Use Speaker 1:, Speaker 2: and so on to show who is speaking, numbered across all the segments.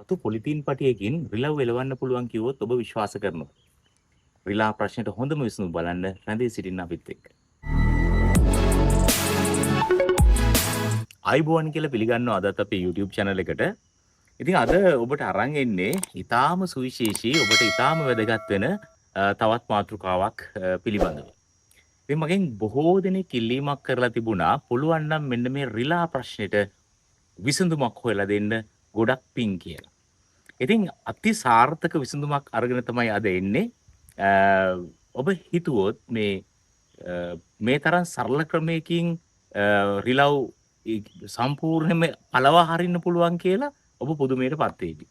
Speaker 1: රතු පොලිතීන් පටියකින් රිලව් එලවන්න පුළුවන් කිව්වොත් ඔබ විශ්වාස කරනවා. රිලා ප්‍රශ්නෙට හොඳම විසඳුම බලන්න රැඳී සිටින්න අපිත් එක්ක. අයිබෝන් කියලා පිළිගන්නවා අදත් අපේ YouTube channel එකට. ඉතින් අද ඔබට අරන් එන්නේ ඊටාම සුවිශේෂී ඔබට ඊටාම වැදගත් වෙන තවත් මාතෘකාවක් පිළිබඳව. ඉතින් මගෙන් බොහෝ දෙනෙක් ඉල්ලීමක් කරලා තිබුණා පුළුවන් නම් මෙන්න මේ රිලා ප්‍රශ්නෙට විසඳුමක් හොයලා දෙන්න ගොඩක් පිං කියලා. ඉතින් අති සාර්ථක විසඳුමක් අරගෙන තමයි අද එන්නේ. ඔබ හිතුවොත් මේ තරම් සරල ක්‍රමයකින් රිලව් සම්පූර්ණයෙන්ම පළවා හරින්න පුළුවන් කියලා ඔබ පුදුමයටපත් වෙයි.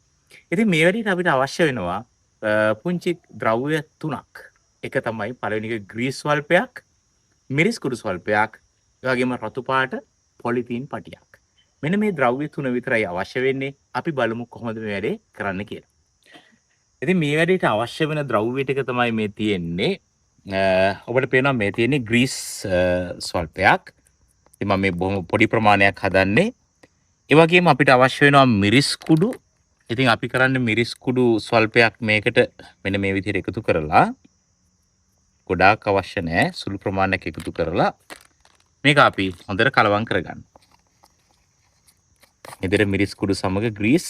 Speaker 1: ඉතින් මේ වැඩේට අපිට අවශ්‍ය වෙනවා පුංචි ද්‍රව්‍ය තුනක්. එක තමයි පළවෙනි එක ග්‍රීස් ස්වල්පයක්, මිරිස් කුඩු ස්වල්පයක්, ඒ වගේම රතු පාට පොලිතීන් පටියක්. මෙන්න මේ ද්‍රව්‍ය තුන විතරයි අවශ්‍ය වෙන්නේ. අපි බලමු කොහොමද මේ වැඩේ කරන්න කියලා. ඉතින් මේ වැඩේට අවශ්‍ය වෙන ද්‍රව්‍ය ටික තමයි මේ තියෙන්නේ. ඔබට පේනවා මේ තියෙන්නේ ග්‍රීස් ස්වල්පයක්. ඉතින් මම මේ බොහොම පොඩි ප්‍රමාණයක් හදන්නේ. ඒ වගේම අපිට අවශ්‍ය වෙනවා මිරිස් කුඩු. ඉතින් අපි කරන්නේ මිරිස් කුඩු ස්වල්පයක් මේකට මෙන්න මේ විදිහට එකතු කරලා ගොඩාක් අවශ්‍ය නැහැ. සුළු ප්‍රමාණයක් එකතු කරලා මේක අපි හොඳට කලවම් කරගන්න. ඉතින් මිරිස් කුඩු සමග ග්‍රීස්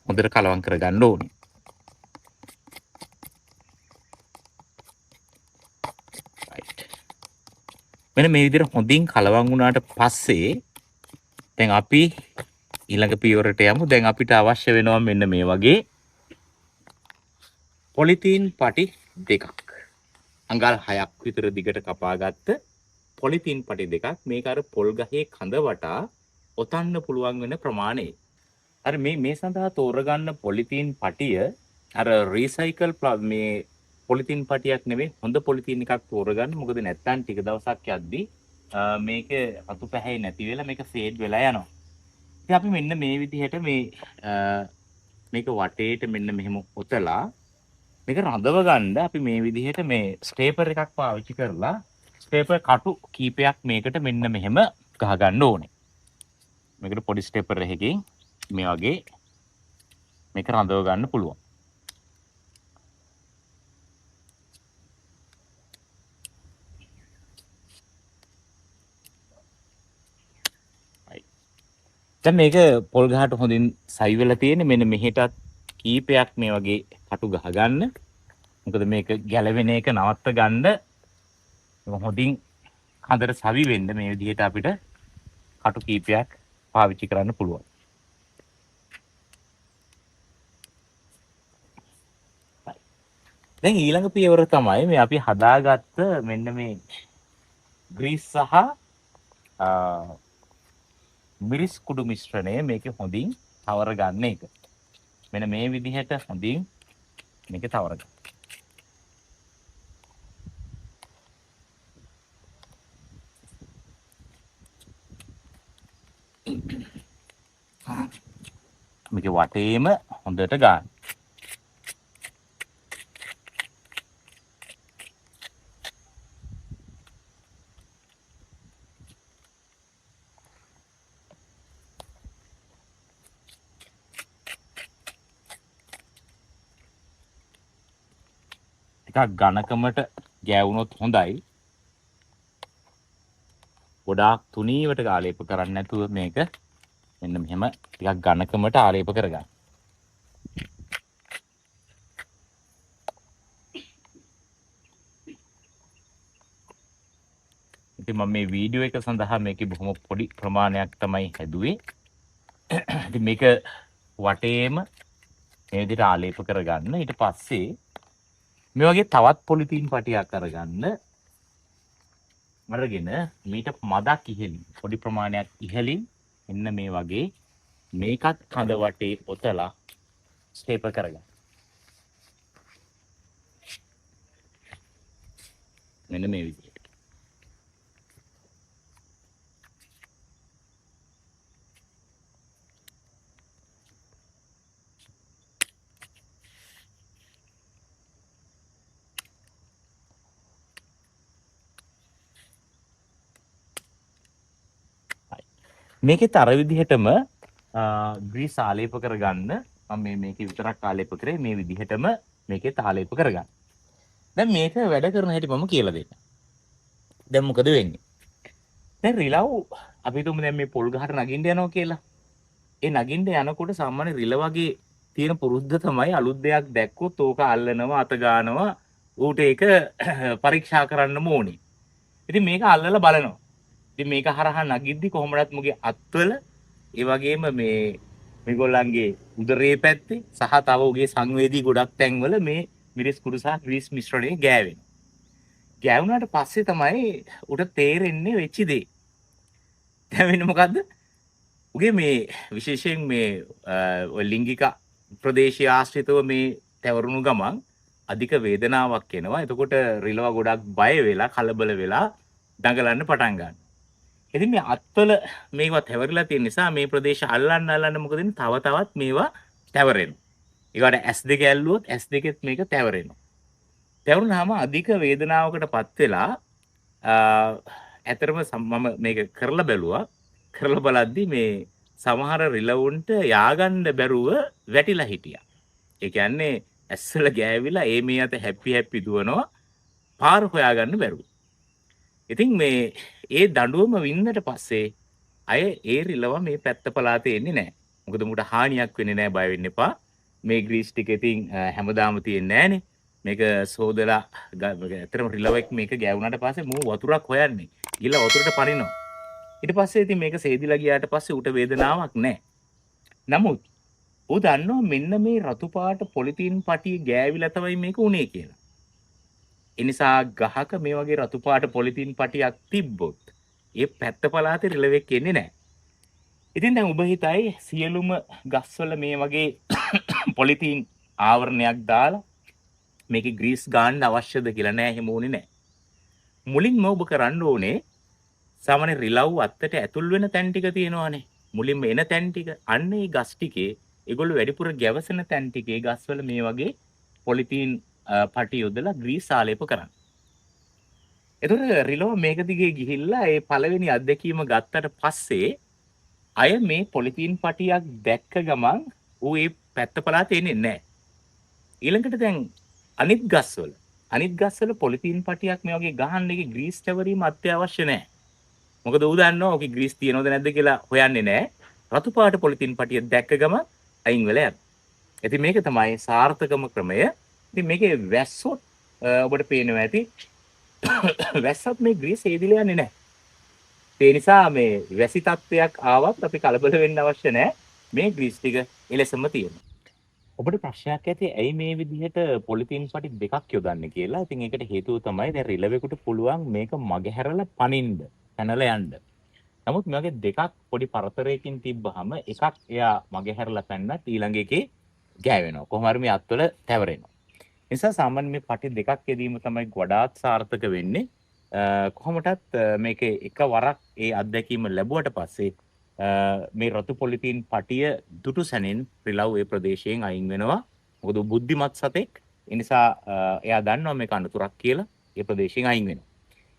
Speaker 1: හොඳට කලවම් කරගන්න ඕනේ. මෙන්න මේ විදිහට හොඳින් කලවම් වුණාට පස්සේ දැන් අපි ඊළඟ පියවරට යමු. දැන් අපිට අවශ්‍ය වෙනවා මෙන්න මේ වගේ පොලිතීන් පටි දෙකක්. අඟල් 6ක් විතර දිගට කපාගත්ත පොලිතීන් පටි දෙකක්. මේක අර පොල් ගහේ කඳ වටා ඔතන්න පුළුවන් වෙන ප්‍රමාණය. අර මේ සඳහා තෝරගන්න පොලිතීන් පටිය අර රීසයිකල් මේ පොලිතීන් පටියක් නෙවෙයි හොඳ පොලිතීන් එකක් තෝරගන්න. මොකද නැත්තම් ටික දවසක් යද්දී මේක රතු පැහැයි නැති වෙලා මේක ෆේඩ් වෙලා යනවා. ඉතින් අපි මෙන්න මේ විදිහට මේක වටේට මෙන්න මෙහෙම ඔතලා මේක රඳව ගන්න අපි මේ විදිහට මේ ස්ටේපර් එකක් පාවිච්චි කරලා ස්ටේපර් කටු කීපයක් මේකට මෙන්න මෙහෙම ගහ ගන්න ඕනේ. මේකට පොඩි ස්ටේපර් එකකින් මේ වගේ මේක රඳව ගන්න පුළුවන්. දැන් මේක පොල් ගහට හොඳින් සයි වෙලා තියෙන්නේ. මෙන්න මෙහෙටත් කීපයක් මේ වගේ කටු ගහ ගන්න. මොකද මේක ගැලවෙන එක නවත්ත ගන්න හොඳින් හඳට සවි වෙන්න මේ විදිහට අපිට කටු කීපයක් පාවිච්චි කරන්න පුළුවන්. දැන් ඊළඟ පියවර තමයි මේ අපි හදාගත්ත මෙන්න මේ ග්‍රීස් සහ මිරිස් කුඩු මිශ්‍රණය මේක හොඳින් තවර ගන්න එක. මෙන්න මේ විදිහට හොඳින් මේක තවර ගන්න. මේක වටේම හොඳට ගන්න. ටිකක් ඝනකමට ගෑවුනොත් හොඳයි. ගොඩාක් තුනීවට ආලේප කරන්නේ නැතුව මේක මෙන්න මෙහෙම ටිකක් ඝනකමට ආලේප කරගන්න. ඉතින් මම මේ වීඩියෝ එක සඳහා මේකේ බොහොම පොඩි ප්‍රමාණයක් තමයි හැදුවේ. ඉතින් මේක වටේම මේ විදිහට ආලේප කරගන්න. ඊට පස්සේ මේ වගේ තවත් පොලිතීන් පටියක් අරගන්න. අරගෙන මීට මදක් ඉහළින් පොඩි ප්‍රමාණයක් ඉහළින් එන්න මේ වගේ මේකත් කඳ වටේ ඔතලා ස්ටේපල් කරගන්න. මෙන්න මේ විදිහට. මේකෙත් අර විදිහටම ග්‍රීස් ආලේප කරගන්න මම මේකේ විතරක් ආලේප කරේ මේ විදිහටම මේකේ තාලේප කරගන්න. දැන් මේක වැඩ කරන හැටි මම කියලා දෙන්න. දැන් මොකද වෙන්නේ? දැන් රිලව් අපි තුමු දැන් මේ පොල් ගහට නගින්න යනවා කියලා. ඒ නගින්න යනකොට සාමාන්‍ය රිලවගේ තියෙන පුරුද්ද තමයි අලුත් දෙයක් දැක්කොත් ඕක අල්ලනවා අත ගන්නවා ඌට ඒක පරීක්ෂා කරන්නම ඕනේ. ඉතින් මේක අල්ලලා බලනවා. ඉතින් මේක හරහා නගිද්දි කොහොමදත් මුගේ අත්වල ඒ වගේම මේගොල්ලන්ගේ උදරයේ පැත්තේ සහ තව උගේ සංවේදී ගොඩක් තැන්වල මේ මිරිස් කුඩු සහ ග්‍රීස් මිශ්‍රණය ගෑවෙනවා. ගෑවුනාට පස්සේ තමයි උට තේරෙන්නේ වෙච්ච දේ. දැන් වෙන්නේ මොකද්ද? උගේ මේ විශේෂයෙන් මේ ඔය ලිංගික ප්‍රදේශීය ආශ්‍රිතව මේ තැවරුණු ගමන් අධික වේදනාවක් එනවා. එතකොට රිලව ගොඩක් බය වෙලා කලබල වෙලා දඟලන්න පටන් ගන්නවා. ඉතින් මේ අත්වල මේවා තැවරිලා තියෙන නිසා මේ ප්‍රදේශ අල්ලන්න මොකද වෙන්නේ? තව තවත් මේවා තැවරෙනවා. ඒකට S2 ඇල්ලුවොත් S2කෙත් මේක තැවරෙනවා. තැවරුනහම අධික වේදනාවකටපත් වෙලා ඇතරම මම මේක කරලා බැලුවා. කරලා බලද්දි මේ සමහර රිලවුන්ට ය아가න්න බැරුව වැටිලා හිටියා. ඒ කියන්නේ ඇස්වල ගෑවිලා ඒ මේ අත හැපි දුවනවා පාර හොයාගන්න බැරුව. ඉතින් මේ ඒ දඬුවම වින්නට පස්සේ අය ඒ රිලව මේ පැත්ත පළාතේ එන්නේ නැහැ. මොකද මුට හානියක් වෙන්නේ නැහැ බය වෙන්න එපා. මේ ග්‍රීස් ටික ඉතින් හැමදාම තියෙන්නේ නැහනේ. මේක සෝදලා ඇත්තටම රිලවෙක් මේක ගෑවුනාට පස්සේ මූ වතුරක් හොයන්නේ. ගිහලා වතුරට පනිනවා. ඊට පස්සේ ඉතින් මේක සේදිලා ගියාට පස්සේ උට වේදනාවක් නැහැ. නමුත් ඌ දන්නවා මෙන්න මේ රතු පාට පොලිතීන් පටිය ගෑවිලා තමයි මේක උනේ කියලා. ඒ නිසා ගහක මේ වගේ රතු පාට පොලිතීන් පටියක් තිබ්බොත් ඒ පැත්ත පළාතේ රිලවෙක් එන්නේ නැහැ. ඉතින් දැන් ඔබ හිතයි සියලුම ගස්වල මේ වගේ පොලිතීන් ආවරණයක් දාලා මේකේ ග්‍රීස් ගන්න අවශ්‍යද කියලා නෑ. එහෙම ඕනේ නෑ. මුලින්ම ඔබ කරන්න ඕනේ සාමාන්‍ය රිලව් අත්තට ඇතුල් වෙන තැන් ටික තියෙනවානේ. මුලින්ම එන තැන් ටික අන්න ඒ ගස් ටිකේ ඒගොල්ලෝ වැඩිපුර ගැවසෙන තැන් ටිකේ ගස්වල මේ වගේ පොලිතීන් පටි යොදලා ග්‍රීස් ආලේප කරන්න. එතකොට රිලව මේක දිගේ ගිහිල්ලා ඒ පළවෙනි අත්දැකීම ගත්තට පස්සේ අය මේ පොලිතීන් පටියක් දැක්ක ගමන් ඌ ඒ පැත්ත පළාතේ එන්නේ නැහැ. ඊළඟට දැන් අනිත් ගස්වල පොලිතීන් පටියක් මේ වගේ ගහන්න එකේ ග්‍රීස් තැවරීම අත්‍යවශ්‍ය නැහැ. මොකද ඌ දන්නවා ඔකේ ග්‍රීස් තියනවද නැද්ද කියලා හොයන්නේ නැහැ. රතු පාට පොලිතීන් පටිය දැක්ක ගමන් අයින් වෙලා යනවා. ඉතින් මේක තමයි සාර්ථකම ක්‍රමය. ඉතින් මේකේ වැස්සොත් ඔබට පේනවා ඇති වැස්සත් මේ ග්‍රීස් හේදිලා යන්නේ නැහැ. ඒ නිසා මේ වැසි තත්ත්වයක් ආවත් අපි කලබල වෙන්න අවශ්‍ය නැහැ. මේ ග්‍රීස් ටික එලෙසම තියෙනවා. ඔබට ප්‍රශ්නයක් ඇති ඇයි මේ විදිහට පොලිතීන් පටි දෙකක් යොදන්නේ කියලා. ඉතින් ඒකට හේතුව තමයි දැන් රිලෙවෙකුට පුළුවන් මේක මගහැරලා පනින්න, පැනලා යන්න. නමුත් මේ වගේ දෙකක් පොඩි පරතරයකින් තිබ්බහම එකක් එයා මගහැරලා පැන්නත් ඊළඟ එකේ ගෑවෙනවා. කොහොම හරි මේ අත්වල තැවරෙනවා. නිසා සාමාන්‍ය මේ පටි දෙකක් යෙදීම තමයි ගොඩාක් සාර්ථක වෙන්නේ. කොහොමටත් මේකේ එක වරක් ඒ අත්දැකීම ලැබුවට පස්සේ මේ රතු පොලිතීන් පටිය දුටු සැනින් රිලව් ඒ ප්‍රදේශයෙන් අයින් වෙනවා. මොකද බුද්ධිමත් සතෙක්. ඒ නිසා එයා දන්නවා මේක අනතුරක් කියලා ඒ ප්‍රදේශයෙන් අයින් වෙනවා.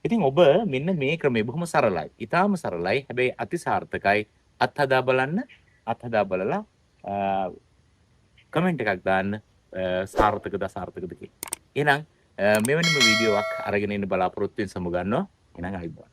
Speaker 1: ඉතින් ඔබ මෙන්න මේ ක්‍රමය බොහොම සරලයි. ඊටාම සරලයි. හැබැයි අති සාර්ථකයි. අත්හදා බලන්න. අත්හදා බලලා කමෙන්ට් එකක් දාන්න සාර්ථකද අසාර්ථකද කියලා. එහෙනම් මෙවැනිම වීඩියෝවක් අරගෙන ඉන්න බලාපොරොත්තු වෙන සමු ගන්නවා. එහෙනම් අයිබෝන්.